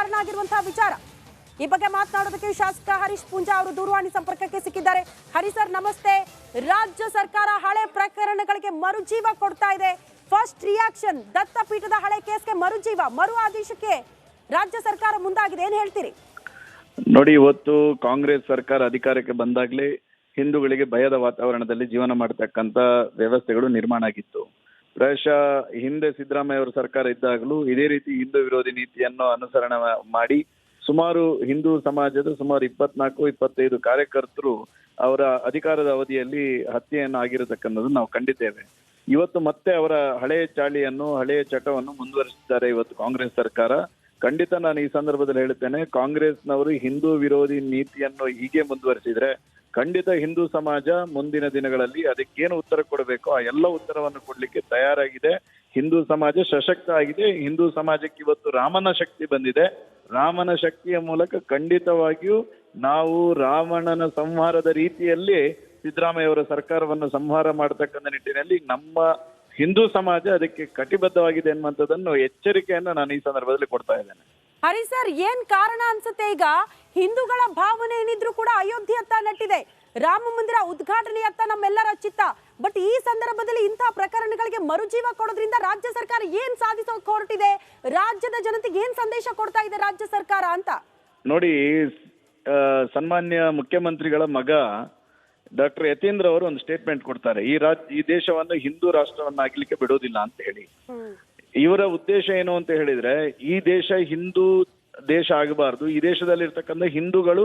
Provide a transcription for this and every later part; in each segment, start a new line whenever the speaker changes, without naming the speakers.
ಕಾರಣ ಆಗಿರುವಂತಹ ವಿಚಾರ. ಈ ಬಗ್ಗೆ ಮಾತನಾಡೋದಕ್ಕೆ ಶಾಸಕ ಹರೀಶ್ ಪೂಂಜಾ ಅವರು ದೂರವಾಣಿ ಸಂಪರ್ಕಕ್ಕೆ ಸಿಕ್ಕಿದ್ದಾರೆ. ಹರೀಶ್ ಸರ್ ನಮಸ್ತೆ. ರಾಜ್ಯ ಸರ್ಕಾರ ಹಳೆ ಪ್ರಕರಣಗಳಿಗೆ ಮರುಜೀವ ಕೊಡ್ತಾ ಇದೆ. ಫಸ್ಟ್ ರಿಯಾಕ್ಷನ್, ದತ್ತಪೀಠದ ಹಳೆ ಕೇಸ್ಗೆ ಮರುಜೀವ, ಮರು ಆದೇಶಕ್ಕೆ ರಾಜ್ಯ ಸರ್ಕಾರ ಮುಂದಾಗಿದೆ, ಏನ್ ಹೇಳ್ತೀರಿ?
ನೋಡಿ, ಇವತ್ತು ಕಾಂಗ್ರೆಸ್ ಸರ್ಕಾರ ಅಧಿಕಾರಕ್ಕೆ ಬಂದಾಗ್ಲೇ ಹಿಂದೂಗಳಿಗೆ ಭಯದ ವಾತಾವರಣದಲ್ಲಿ ಜೀವನ ಮಾಡತಕ್ಕಂತ ವ್ಯವಸ್ಥೆಗಳು ನಿರ್ಮಾಣ ಆಗಿತ್ತು. ಪ್ರಾಯಶಃ ಹಿಂದೆ ಸಿದ್ದರಾಮಯ್ಯ ಅವರ ಸರ್ಕಾರ ಇದ್ದಾಗಲೂ ಇದೇ ರೀತಿ ಹಿಂದೂ ವಿರೋಧಿ ನೀತಿಯನ್ನು ಅನುಸರಣೆ ಮಾಡಿ ಸುಮಾರು ಹಿಂದೂ ಸಮಾಜದ ಸುಮಾರು 24-25 ಕಾರ್ಯಕರ್ತರು ಅವರ ಅಧಿಕಾರದ ಅವಧಿಯಲ್ಲಿ ಹತ್ಯೆಯನ್ನು ಆಗಿರತಕ್ಕಂಥದ್ದು ನಾವು ಕಂಡಿದ್ದೇವೆ. ಇವತ್ತು ಮತ್ತೆ ಅವರ ಹಳೆಯ ಚಾಳಿಯನ್ನು, ಹಳೆಯ ಚಟವನ್ನು ಮುಂದುವರಿಸಿದ್ದಾರೆ ಇವತ್ತು ಕಾಂಗ್ರೆಸ್ ಸರ್ಕಾರ. ಖಂಡಿತ ನಾನು ಈ ಸಂದರ್ಭದಲ್ಲಿ ಹೇಳುತ್ತೇನೆ, ಕಾಂಗ್ರೆಸ್ನವರು ಹಿಂದೂ ವಿರೋಧಿ ನೀತಿಯನ್ನು ಹೀಗೆ ಮುಂದುವರಿಸಿದ್ರೆ ಖಂಡಿತ ಹಿಂದೂ ಸಮಾಜ ಮುಂದಿನ ದಿನಗಳಲ್ಲಿ ಅದಕ್ಕೇನು ಉತ್ತರ ಕೊಡಬೇಕೋ ಆ ಎಲ್ಲ ಉತ್ತರವನ್ನು ಕೊಡ್ಲಿಕ್ಕೆ ತಯಾರಾಗಿದೆ. ಹಿಂದೂ ಸಮಾಜ ಸಶಕ್ತ ಆಗಿದೆ. ಹಿಂದೂ ಸಮಾಜಕ್ಕೆ ಇವತ್ತು ರಾಮನ ಶಕ್ತಿ ಬಂದಿದೆ. ರಾಮನ ಶಕ್ತಿಯ ಮೂಲಕ ಖಂಡಿತವಾಗಿಯೂ ನಾವು ರಾವಣನ ಸಂಹಾರದ ರೀತಿಯಲ್ಲಿ ಸಿದ್ದರಾಮಯ್ಯ ಅವರ ಸರ್ಕಾರವನ್ನು ಸಂಹಾರ ಮಾಡತಕ್ಕಂಥ ನಿಟ್ಟಿನಲ್ಲಿ ನಮ್ಮ ಹಿಂದೂ ಸಮಾಜ ಅದಕ್ಕೆ ಕಟಿಬದ್ಧವಾಗಿದೆ ಎನ್ನುವಂಥದ್ದನ್ನು ಎಚ್ಚರಿಕೆಯನ್ನು ನಾನು ಈ ಸಂದರ್ಭದಲ್ಲಿ ಕೊಡ್ತಾ ಇದ್ದೇನೆ.
ಹರಿ ಸರ್, ಏನ್ ಕಾರಣ ಅನ್ಸುತ್ತೆ? ಈಗ ಹಿಂದೂಗಳ ಭಾವನೆ ಏನಿದ್ರು ಕೂಡ ಅಯೋಧ್ಯೆಯತ್ತ ನಟ್ಟಿದೆ, ರಾಮ ಮಂದಿರ ಉದ್ಘಾಟನೆಯತ್ತ ನಮ್ಮೆಲ್ಲರ ಚಿತ್ತ. ಬಟ್ ಈ ಸಂದರ್ಭದಲ್ಲಿ ಇಂತಹ ಪ್ರಕರಣಗಳಿಗೆ ಮರುಜೀವ ಕೊಡೋದ್ರಿಂದ ರಾಜ್ಯ ಸರ್ಕಾರ ಏನ್ ಸಾಧಿಸೋಕೆ ಹೊರಟಿದೆ? ರಾಜ್ಯದ ಜನತೆಗೆ ಏನ್ ಸಂದೇಶ ಕೊಡ್ತಾ ಇದೆ ರಾಜ್ಯ ಸರ್ಕಾರ ಅಂತ?
ನೋಡಿ, ಸನ್ಮಾನ್ಯ ಮುಖ್ಯಮಂತ್ರಿಗಳ ಮಗ ಡಾಕ್ಟರ್ ಯತೀಂದ್ರ ಅವರು ಒಂದು ಸ್ಟೇಟ್ಮೆಂಟ್ ಕೊಡ್ತಾರೆ, ಈ ದೇಶವನ್ನು ಹಿಂದೂ ರಾಷ್ಟ್ರವನ್ನಾಗ್ಲಿಕ್ಕೆ ಬಿಡೋದಿಲ್ಲ ಅಂತ ಹೇಳಿ. ಇವರ ಉದ್ದೇಶ ಏನು ಅಂತ ಹೇಳಿದ್ರೆ, ಈ ದೇಶ ಹಿಂದೂ ದೇಶ ಆಗಬಾರ್ದು, ಈ ದೇಶದಲ್ಲಿ ಇರ್ತಕ್ಕಂಥ ಹಿಂದೂಗಳು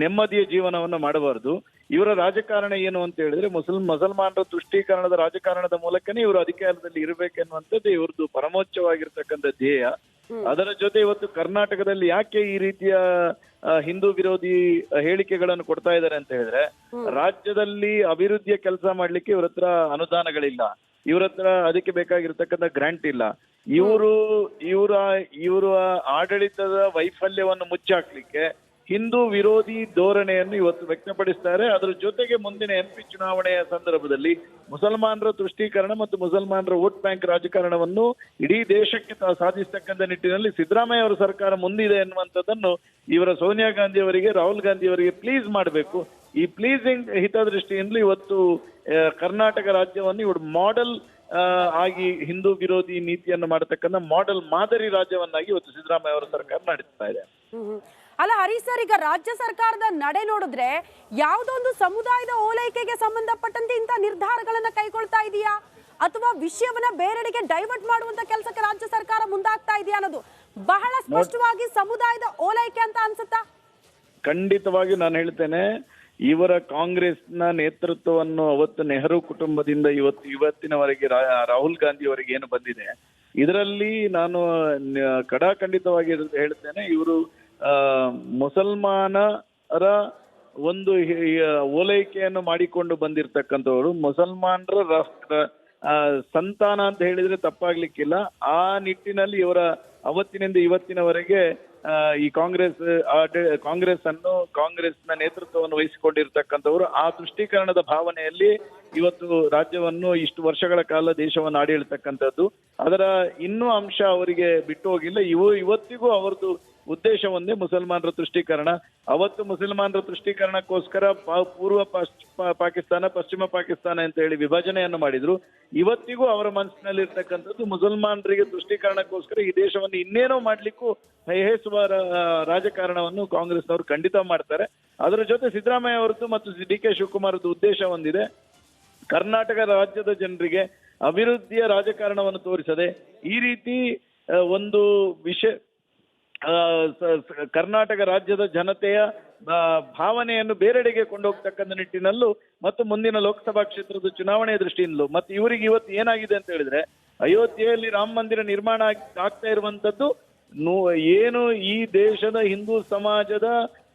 ನೆಮ್ಮದಿಯ ಜೀವನವನ್ನು ಮಾಡಬಾರ್ದು. ಇವರ ರಾಜಕಾರಣ ಏನು ಅಂತ ಹೇಳಿದ್ರೆ ಮುಸಲ್ಮಾನರ ತುಷ್ಟೀಕರಣದ ರಾಜಕಾರಣದ ಮೂಲಕನೇ ಇವರು ಅಧಿಕಾರದಲ್ಲಿ ಇರಬೇಕೆನ್ನುವಂಥದ್ದು ಇವ್ರದ್ದು ಪರಮೋಚ್ಚವಾಗಿರ್ತಕ್ಕಂಥ ಧ್ಯೇಯ. ಅದರ ಜೊತೆ ಇವತ್ತು ಕರ್ನಾಟಕದಲ್ಲಿ ಯಾಕೆ ಈ ರೀತಿಯ ಹಿಂದೂ ವಿರೋಧಿ ಹೇಳಿಕೆಗಳನ್ನು ಕೊಡ್ತಾ ಇದ್ದಾರೆ ಅಂತ ಹೇಳಿದ್ರೆ, ರಾಜ್ಯದಲ್ಲಿ ಅಭಿವೃದ್ಧಿಯ ಕೆಲಸ ಮಾಡ್ಲಿಕ್ಕೆ ಇವ್ರ ಹತ್ರ ಅನುದಾನಗಳಿಲ್ಲ, ಇವ್ರ ಹತ್ರ ಅದಕ್ಕೆ ಬೇಕಾಗಿರ್ತಕ್ಕಂಥ ಗ್ರಾಂಟ್ ಇಲ್ಲ. ಇವರ ಆಡಳಿತದ ವೈಫಲ್ಯವನ್ನು ಮುಚ್ಚಾಕ್ಲಿಕ್ಕೆ ಹಿಂದೂ ವಿರೋಧಿ ಧೋರಣೆಯನ್ನು ಇವತ್ತು ವ್ಯಕ್ತಪಡಿಸ್ತಾರೆ. ಅದರ ಜೊತೆಗೆ ಮುಂದಿನ MP ಚುನಾವಣೆಯ ಸಂದರ್ಭದಲ್ಲಿ ಮುಸಲ್ಮಾನರ ತುಷ್ಟೀಕರಣ ಮತ್ತು ಮುಸಲ್ಮಾನರ ವೋಟ್ ಬ್ಯಾಂಕ್ ರಾಜಕಾರಣವನ್ನು ಇಡೀ ದೇಶಕ್ಕೆ ಸಾಧಿಸತಕ್ಕಂಥ ನಿಟ್ಟಿನಲ್ಲಿ ಸಿದ್ದರಾಮಯ್ಯ ಅವರ ಸರ್ಕಾರ ಮುಂದಿದೆ ಎನ್ನುವಂಥದ್ದನ್ನು ಇವರ ಸೋನಿಯಾ ಗಾಂಧಿ ಅವರಿಗೆ, ರಾಹುಲ್ ಗಾಂಧಿ ಅವರಿಗೆ ಪ್ಲೀಸ್ ಮಾಡಬೇಕು. ಈ ಪ್ಲೀಸಿಂಗ್ ಹಿತದೃಷ್ಟಿಯಿಂದಲೂ ಇವತ್ತು ಕರ್ನಾಟಕ ರಾಜ್ಯವನ್ನು ಇವರು ಮಾಡೆಲ್ ಆಗಿ ಹಿಂದೂ ವಿರೋಧಿ ನೀತಿಯನ್ನು ಮಾಡತಕ್ಕಂಥ ಮಾಡೆಲ್ ಮಾದರಿ ರಾಜ್ಯವನ್ನಾಗಿ ಇವತ್ತು ಸಿದ್ದರಾಮಯ್ಯ ಅವರ ಸರ್ಕಾರ ನಡೆಸ್ತಾ ಇದೆ.
ಅಲ್ಲ ಹರೀಶ್ ಸರ್, ಈಗ ರಾಜ್ಯ ಸರ್ಕಾರದ ನಡೆ ನೋಡಿದ್ರೆ ಯಾವುದೊಂದು ಸಮುದಾಯದ ಓಲೈಕೆಗೆ ಸಂಬಂಧಪಟ್ಟಂತೆ ಇಂಥ ನಿರ್ಧಾರಗಳನ್ನ ಕೈಗೊಳ್ತಾ ಇದೆಯಾ, ಅಥವಾ ವಿಷಯವನ್ನ ಬೇರೆಡೆಗೆ ಡೈವರ್ಟ್ ಮಾಡುವಂತ ಕೆಲಸಕ್ಕೆ ರಾಜ್ಯ ಸರ್ಕಾರ ಮುಂದಾಗ್ತಾ ಇದೆಯಾ ಅನ್ನೋದು ಬಹಳ ಸ್ಪಷ್ಟವಾಗಿ ಸಮುದಾಯದ ಓಲೈಕೆ ಅಂತ ಅನ್ಸುತ್ತಾ?
ಖಂಡಿತವಾಗಿ ನಾನು ಹೇಳ್ತೇನೆ, ಇವರ ಕಾಂಗ್ರೆಸ್ನ ನೇತೃತ್ವವನ್ನು ಅವತ್ತು ನೆಹರು ಕುಟುಂಬದಿಂದ ಇವತ್ತಿನವರೆಗೆ ರಾಹುಲ್ ಗಾಂಧಿ ಅವರಿಗೆ ಏನು ಬಂದಿದೆ, ಇದರಲ್ಲಿ ನಾನು ಖಂಡಿತವಾಗಿ ಹೇಳ್ತೇನೆ, ಇವರು ಮುಸಲ್ಮಾನರ ಒಂದು ಓಲೈಕೆಯನ್ನು ಮಾಡಿಕೊಂಡು ಬಂದಿರತಕ್ಕಂಥವರು, ಮುಸಲ್ಮಾನರ ಸಂತಾನ ಅಂತ ಹೇಳಿದ್ರೆ ತಪ್ಪಾಗ್ಲಿಕ್ಕಿಲ್ಲ. ಆ ನಿಟ್ಟಿನಲ್ಲಿ ಇವರ ಅವತ್ತಿನಿಂದ ಇವತ್ತಿನವರೆಗೆ ಈ ಕಾಂಗ್ರೆಸ್ನ ನೇತೃತ್ವವನ್ನು ವಹಿಸಿಕೊಂಡಿರ್ತಕ್ಕಂಥವ್ರು ಆ ತುಷ್ಟೀಕರಣದ ಭಾವನೆಯಲ್ಲಿ ಇವತ್ತು ರಾಜ್ಯವನ್ನು ಇಷ್ಟು ವರ್ಷಗಳ ಕಾಲ ದೇಶವನ್ನು ಆಡಿರ್ತಕ್ಕಂಥದ್ದು. ಅದರ ಇನ್ನೂ ಅಂಶ ಅವರಿಗೆ ಬಿಟ್ಟು ಹೋಗಿಲ್ಲ. ಇವತ್ತಿಗೂ ಅವರದ್ದು ಉದ್ದೇಶ ಒಂದೇ, ಮುಸಲ್ಮಾನರ ತುಷ್ಟೀಕರಣ. ಅವತ್ತು ಮುಸಲ್ಮಾನರ ತುಷ್ಟೀಕರಣಕ್ಕೋಸ್ಕರ ಪೂರ್ವ ಪಾಕಿಸ್ತಾನ, ಪಶ್ಚಿಮ ಪಾಕಿಸ್ತಾನ ಅಂತ ಹೇಳಿ ವಿಭಜನೆಯನ್ನು ಮಾಡಿದ್ರು. ಇವತ್ತಿಗೂ ಅವರ ಮನಸ್ಸಿನಲ್ಲಿ ಇರ್ತಕ್ಕಂಥದ್ದು ಮುಸಲ್ಮಾನರಿಗೆ ತುಷ್ಟೀಕರಣಕ್ಕೋಸ್ಕರ ಈ ದೇಶವನ್ನು ಇನ್ನೇನೋ ಮಾಡ್ಲಿಕ್ಕೂ ಹೇಸುವ ರಾಜಕಾರಣವನ್ನು ಕಾಂಗ್ರೆಸ್ನವರು ಖಂಡಿತ ಮಾಡ್ತಾರೆ. ಅದರ ಜೊತೆ ಸಿದ್ದರಾಮಯ್ಯ ಅವರದ್ದು ಮತ್ತು DK ಶಿವಕುಮಾರದ್ದು ಉದ್ದೇಶ ಒಂದಿದೆ, ಕರ್ನಾಟಕ ರಾಜ್ಯದ ಜನರಿಗೆ ಅಭಿವೃದ್ಧಿಯ ರಾಜಕಾರಣವನ್ನು ತೋರಿಸದೆ ಈ ರೀತಿ ಒಂದು ಕರ್ನಾಟಕ ರಾಜ್ಯದ ಜನತೆಯ ಭಾವನೆಯನ್ನು ಬೇರೆಡೆಗೆ ಕೊಂಡೋಗ್ತಕ್ಕಂಥ ನಿಟ್ಟಿನಲ್ಲೂ ಮತ್ತು ಮುಂದಿನ ಲೋಕಸಭಾ ಕ್ಷೇತ್ರದ ಚುನಾವಣೆಯ ದೃಷ್ಟಿಯಿಂದಲೂ ಮತ್ತು ಇವರಿಗೆ ಇವತ್ತು ಏನಾಗಿದೆ ಅಂತ ಹೇಳಿದ್ರೆ, ಅಯೋಧ್ಯೆಯಲ್ಲಿ ರಾಮ ಮಂದಿರ ನಿರ್ಮಾಣ ಆಗ್ತಾ ಇರುವಂತದ್ದು ಏನು ಈ ದೇಶದ ಹಿಂದೂ ಸಮಾಜದ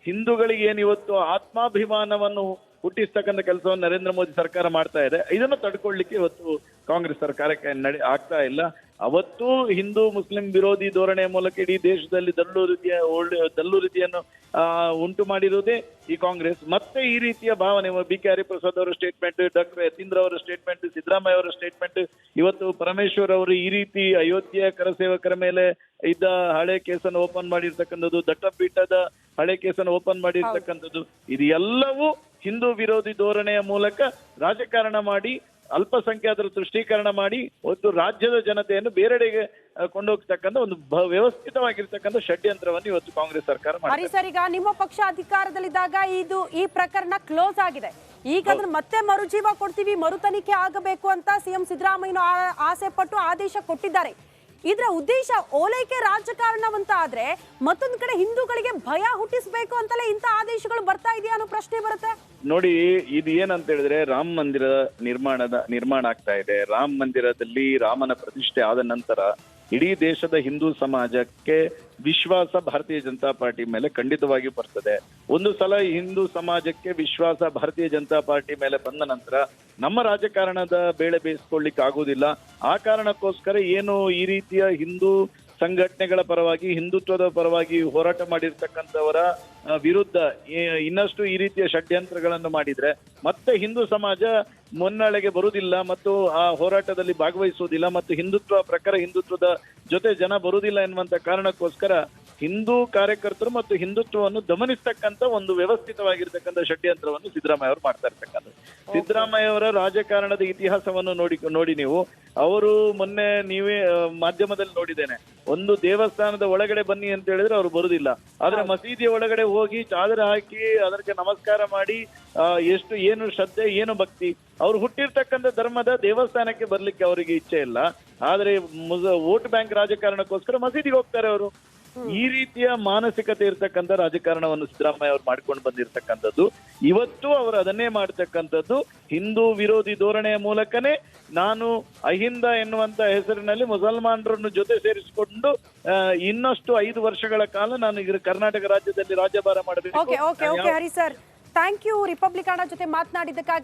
ಹಿಂದೂಗಳಿಗೆ ಏನು ಇವತ್ತು ಆತ್ಮಾಭಿಮಾನವನ್ನು ಹುಟ್ಟಿಸ್ತಕ್ಕಂಥ ಕೆಲಸವನ್ನು ನರೇಂದ್ರ ಮೋದಿ ಸರ್ಕಾರ ಮಾಡ್ತಾ ಇದೆ. ಇದನ್ನು ತಡ್ಕೊಳ್ಳಿಕ್ಕೆ ಇವತ್ತು ಕಾಂಗ್ರೆಸ್ ಸರ್ಕಾರಕ್ಕೆ ಆಗ್ತಾ ಇಲ್ಲ. ಅವತ್ತು ಹಿಂದೂ ಮುಸ್ಲಿಂ ವಿರೋಧಿ ಧೋರಣೆಯ ಮೂಲಕ ಇಡೀ ದೇಶದಲ್ಲಿ ದಲ್ಲು ರೀತಿಯನ್ನು ಉಂಟು ಮಾಡಿರುವುದೇ ಈ ಕಾಂಗ್ರೆಸ್. ಮತ್ತೆ ಈ ರೀತಿಯ ಭಾವನೆ BK ಹರಿಪ್ರಸಾದ್ ಅವರ ಸ್ಟೇಟ್ಮೆಂಟ್, ಡಾಕ್ಟರ್ ಯತೀಂದ್ರ ಅವರ ಸ್ಟೇಟ್ಮೆಂಟ್, ಸಿದ್ದರಾಮಯ್ಯ ಅವರ ಸ್ಟೇಟ್ಮೆಂಟ್, ಇವತ್ತು ಪರಮೇಶ್ವರ್ ಅವರು ಈ ರೀತಿ ಅಯೋಧ್ಯೆ ಕರಸೇವಕರ ಮೇಲೆ ಇದ್ದ ಹಳೆ ಕೇಸನ್ನು ಓಪನ್ ಮಾಡಿರ್ತಕ್ಕಂಥದ್ದು, ದತ್ತಪೀಠದ ಹಳೆ ಕೇಸನ್ನು ಓಪನ್ ಮಾಡಿರ್ತಕ್ಕಂಥದ್ದು, ಇದು ಎಲ್ಲವೂ ಹಿಂದೂ ವಿರೋಧಿ ಧೋರಣೆಯ ಮೂಲಕ ರಾಜಕಾರಣ ಮಾಡಿ ಅಲ್ಪಸಂಖ್ಯಾತರ ತುಷ್ಟೀಕರಣ ಮಾಡಿ ಒಂದು ರಾಜ್ಯದ ಜನತೆಯನ್ನು ಬೇರೆಡೆಗೆ ಕೊಂಡೋಗ್ತಕ್ಕಂಥ ಒಂದು ವ್ಯವಸ್ಥಿತವಾಗಿರ್ತಕ್ಕಂಥ ಷಡ್ಯಂತ್ರವನ್ನು ಇವತ್ತು ಕಾಂಗ್ರೆಸ್ ಸರ್ಕಾರ
ಮಾಡಿ. ಸರ್, ಈಗ ನಿಮ್ಮ ಪಕ್ಷ ಅಧಿಕಾರದಲ್ಲಿದ್ದಾಗ ಈ ಪ್ರಕರಣ ಕ್ಲೋಸ್ ಆಗಿದೆ. ಈಗ ಅದನ್ನ ಮತ್ತೆ ಮರುಜೀವ ಕೊಡ್ತೀವಿ, ಮರು ತನಿಖೆ ಆಗಬೇಕು ಅಂತ ಸಿಎಂ ಸಿದ್ದರಾಮಯ್ಯ ಆಸೆ ಪಟ್ಟು ಆದೇಶ ಕೊಟ್ಟಿದ್ದಾರೆ. ಇದರ ಉದ್ದೇಶ ಓಲೈಕೆ ರಾಜಕಾರಣವಂತ ಆದ್ರೆ ಮತ್ತೊಂದು ಕಡೆ ಹಿಂದೂಗಳಿಗೆ ಭಯ ಹುಟ್ಟಿಸಬೇಕು ಅಂತಲೇ ಇಂಥ ಆದೇಶಗಳು ಬರ್ತಾ ಇದೆಯಾ ಅನ್ನೋ ಪ್ರಶ್ನೆ ಬರುತ್ತೆ.
ನೋಡಿ, ಇದು ಏನಂತ ಹೇಳಿದ್ರೆ ರಾಮ ಮಂದಿರ ನಿರ್ಮಾಣ ಆಗ್ತಾ ಇದೆ. ರಾಮ ಮಂದಿರದಲ್ಲಿ ರಾಮನ ಪ್ರತಿಷ್ಠೆ ಆದ ನಂತರ ಇಡೀ ದೇಶದ ಹಿಂದೂ ಸಮಾಜಕ್ಕೆ ವಿಶ್ವಾಸ ಭಾರತೀಯ ಜನತಾ ಪಾರ್ಟಿ ಮೇಲೆ ಖಂಡಿತವಾಗಿಯೂ ಬರ್ತದೆ. ಒಂದು ಸಲ ಹಿಂದೂ ಸಮಾಜಕ್ಕೆ ವಿಶ್ವಾಸ ಭಾರತೀಯ ಜನತಾ ಪಾರ್ಟಿ ಮೇಲೆ ಬಂದ ನಂತರ ನಮ್ಮ ರಾಜಕಾರಣದ ಬೇಳೆ ಬೇಯಿಸ್ಕೊಳ್ಳಿಕ್ಕೆ ಆಗುವುದಿಲ್ಲ. ಆ ಕಾರಣಕ್ಕೋಸ್ಕರ ಏನು ಈ ರೀತಿಯ ಹಿಂದೂ ಸಂಘಟನೆಗಳ ಪರವಾಗಿ, ಹಿಂದುತ್ವದ ಪರವಾಗಿ ಹೋರಾಟ ಮಾಡಿರ್ತಕ್ಕಂಥವರ ವಿರುದ್ಧ ಇನ್ನಷ್ಟು ಈ ರೀತಿಯ ಷಡ್ಯಂತ್ರಗಳನ್ನು ಮಾಡಿದ್ರೆ ಮತ್ತೆ ಹಿಂದೂ ಸಮಾಜ ಮುನ್ನಡೆಗೆ ಬರುವುದಿಲ್ಲ ಮತ್ತು ಆ ಹೋರಾಟದಲ್ಲಿ ಭಾಗವಹಿಸುವುದಿಲ್ಲ ಮತ್ತು ಹಿಂದುತ್ವದ ಜೊತೆ ಜನ ಬರುವುದಿಲ್ಲ ಎನ್ನುವಂತ ಕಾರಣಕ್ಕೋಸ್ಕರ ಹಿಂದೂ ಕಾರ್ಯಕರ್ತರು ಮತ್ತು ಹಿಂದುತ್ವವನ್ನು ದಮನಿಸ್ತಕ್ಕಂಥ ಒಂದು ವ್ಯವಸ್ಥಿತವಾಗಿರ್ತಕ್ಕಂಥ ಷಡ್ಯಂತ್ರವನ್ನು ಸಿದ್ದರಾಮಯ್ಯ ಅವರು ಮಾಡ್ತಾ ಇರ್ತಕ್ಕಂಥದ್ದು. ಸಿದ್ದರಾಮಯ್ಯ ಅವರ ರಾಜಕಾರಣದ ಇತಿಹಾಸವನ್ನು ನೋಡಿ ನೀವು, ಅವರು ಮೊನ್ನೆ ನೀವೇ ಮಾಧ್ಯಮದಲ್ಲಿ ನೋಡಿದ್ದೇನೆ, ಒಂದು ದೇವಸ್ಥಾನದ ಒಳಗಡೆ ಬನ್ನಿ ಅಂತ ಹೇಳಿದ್ರೆ ಅವರು ಬರುದಿಲ್ಲ, ಆದ್ರೆ ಮಸೀದಿಯ ಒಳಗಡೆ ಹೋಗಿ ಚಾದರ ಹಾಕಿ ಅದಕ್ಕೆ ನಮಸ್ಕಾರ ಮಾಡಿ ಏನು ಶ್ರದ್ಧೆ, ಏನು ಭಕ್ತಿ. ಅವ್ರು ಹುಟ್ಟಿರ್ತಕ್ಕಂಥ ಧರ್ಮದ ದೇವಸ್ಥಾನಕ್ಕೆ ಬರ್ಲಿಕ್ಕೆ ಅವರಿಗೆ ಇಚ್ಛೆ ಇಲ್ಲ, ಆದ್ರೆ ವೋಟ್ ಬ್ಯಾಂಕ್ ರಾಜಕಾರಣಕ್ಕೋಸ್ಕರ ಮಸೀದಿಗೆ ಹೋಗ್ತಾರೆ ಅವರು. ಈ ರೀತಿಯ ಮಾನಸಿಕತೆ ಇರ್ತಕ್ಕಂಥ ರಾಜಕಾರಣವನ್ನು ಸಿದ್ದರಾಮಯ್ಯ ಅವರು ಮಾಡ್ಕೊಂಡು ಬಂದಿರತಕ್ಕಂಥದ್ದು. ಇವತ್ತು ಅವರು ಅದನ್ನೇ ಮಾಡ್ತಕ್ಕಂಥದ್ದು. ಹಿಂದೂ ವಿರೋಧಿ ಧೋರಣೆಯ ಮೂಲಕನೇ ನಾನು ಅಹಿಂದ ಎನ್ನುವಂತ ಹೆಸರಿನಲ್ಲಿ ಮುಸಲ್ಮಾನರನ್ನು ಜೊತೆ ಸೇರಿಸಿಕೊಂಡು ಇನ್ನಷ್ಟು 5 ವರ್ಷಗಳ ಕಾಲ ನಾನು ಕರ್ನಾಟಕ ರಾಜ್ಯದಲ್ಲಿ ರಾಜ್ಯಭಾರ ಮಾಡಬೇಕು.
Hari sir, thank you Republic Kannada ಜೊತೆ ಮಾತನಾಡಿದ್ದಕ್ಕಾಗಿ.